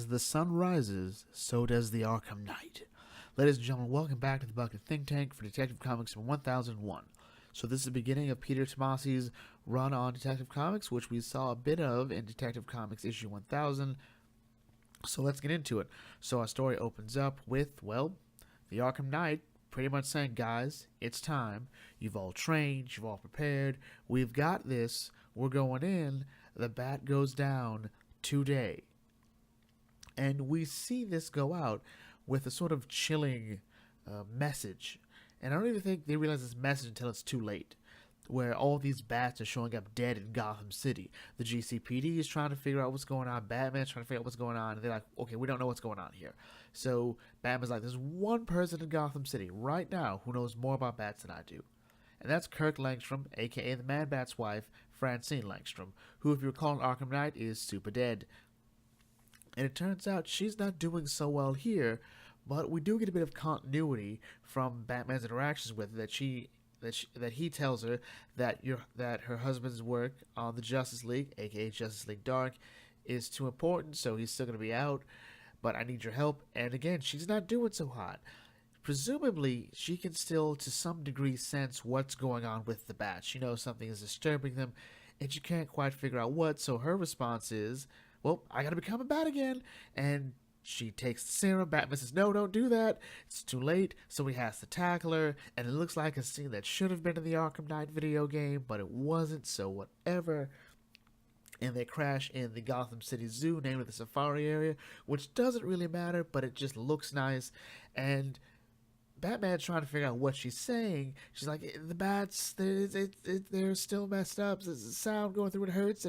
As the sun rises, so does the Arkham Knight. Ladies and gentlemen, welcome back to the Bucket Think Tank for Detective Comics from 1001. So this is the beginning of Peter Tomasi's run on Detective Comics, which we saw a bit of in Detective Comics issue 1000. So let's get into it. So our story opens up with, well, the Arkham Knight pretty much saying, guys, it's time. You've all trained, you've all prepared, we've got this, we're going in, the bat goes down today. And we see this go out with a sort of chilling message. And I don't even think they realize this message until it's too late, where all these bats are showing up dead in Gotham City. The GCPD is trying to figure out what's going on. Batman's trying to figure out what's going on. And they're like, okay, we don't know what's going on here. So Batman's like, there's one person in Gotham City right now who knows more about bats than I do. And that's Kirk Langstrom, a.k.a. the Man-Bat's wife, Francine Langstrom, who, if you recall in Arkham Knight, is super dead. And it turns out she's not doing so well here, but we do get a bit of continuity from Batman's interactions with her, that he tells her that her husband's work on the Justice League, aka Justice League Dark, is too important, so he's still going to be out, but I need your help. And again, she's not doing so hot. Presumably, she can still, to some degree, sense what's going on with the bats. She knows something is disturbing them, and she can't quite figure out what, so her response is, well, I gotta become a bat again. And she takes the serum. Batman says, no, don't do that. It's too late. So he has to tackle her. And it looks like a scene that should have been in the Arkham Knight video game, but it wasn't, so whatever. And they crash in the Gotham City Zoo, named the Safari area, which doesn't really matter, but it just looks nice. And Batman's trying to figure out what she's saying. She's like, the bats, they're still messed up. There's a sound going through, it hurts.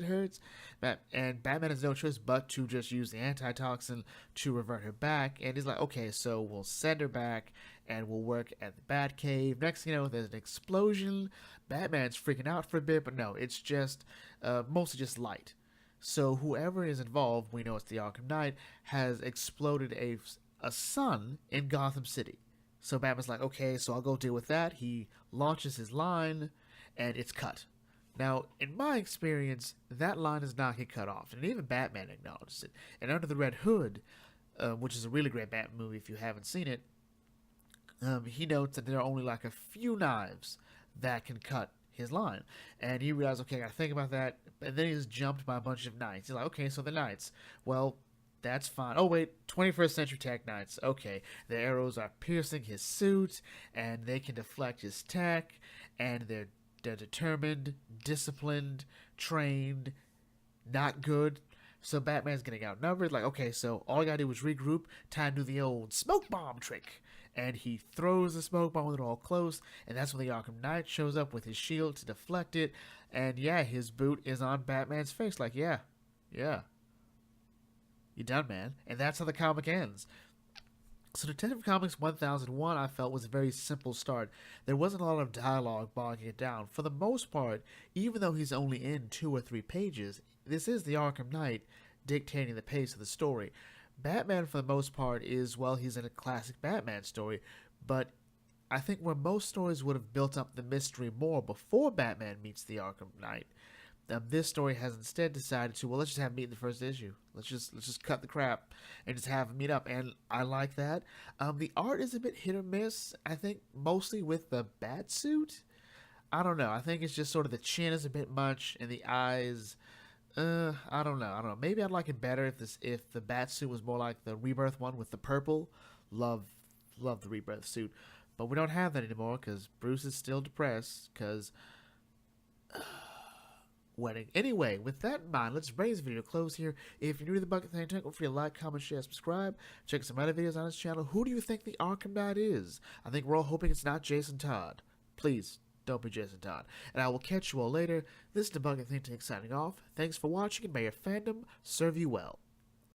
And Batman has no choice but to just use the antitoxin to revert her back. And he's like, okay, so we'll send her back and we'll work at the Batcave. Next thing you know, there's an explosion. Batman's freaking out for a bit, but no, it's just mostly just light. So whoever is involved, we know it's the Arkham Knight, has exploded a sun in Gotham City. So Batman's like, okay, so I'll go deal with that. He launches his line, and it's cut. Now, in my experience, that line does not get cut off, and even Batman acknowledges it. And Under the Red Hood, which is a really great Batman movie if you haven't seen it, he notes that there are only like a few knives that can cut his line. And he realizes, okay, I gotta think about that. And then he's jumped by a bunch of knights. He's like, okay, so the knights. Well, that's fine. Oh, wait, 21st Century Tech Knights. Okay, the arrows are piercing his suit, and they can deflect his tech, and they're determined, disciplined, trained, not good. So Batman's getting outnumbered. Like, okay, so all I gotta do is regroup, time to do the old smoke bomb trick. And he throws the smoke bomb when they're all close, and that's when the Arkham Knight shows up with his shield to deflect it. And yeah, his boot is on Batman's face. Like, yeah. You're done, man. And that's how the comic ends. So Detective Comics 1001, I felt, was a very simple start. There wasn't a lot of dialogue bogging it down. For the most part, even though he's only in 2 or 3 pages, this is the Arkham Knight dictating the pace of the story. Batman, for the most part, is, well, he's in a classic Batman story, but I think where most stories would have built up the mystery more before Batman meets the Arkham Knight, this story has instead decided to, well, let's just have him meet in the first issue. Let's just cut the crap and just have him meet up. And I like that. The art is a bit hit or miss. I think mostly with the bat suit. I don't know. I think it's just sort of the chin is a bit much and the eyes. I don't know. Maybe I'd like it better if the bat suit was more like the Rebirth one with the purple. Love the Rebirth suit, but we don't have that anymore because Bruce is still depressed because. Wedding. Anyway, with that in mind, let's bring this video to close here. If you're new to the Bucket Think Tank, don't forget to like, comment, share, subscribe. Check some other videos on this channel. Who do you think the Arkham Knight is? I think we're all hoping it's not Jason Todd. Please, don't be Jason Todd. And I will catch you all later. This is the Bucket Think Tank signing off. Thanks for watching, and may your fandom serve you well.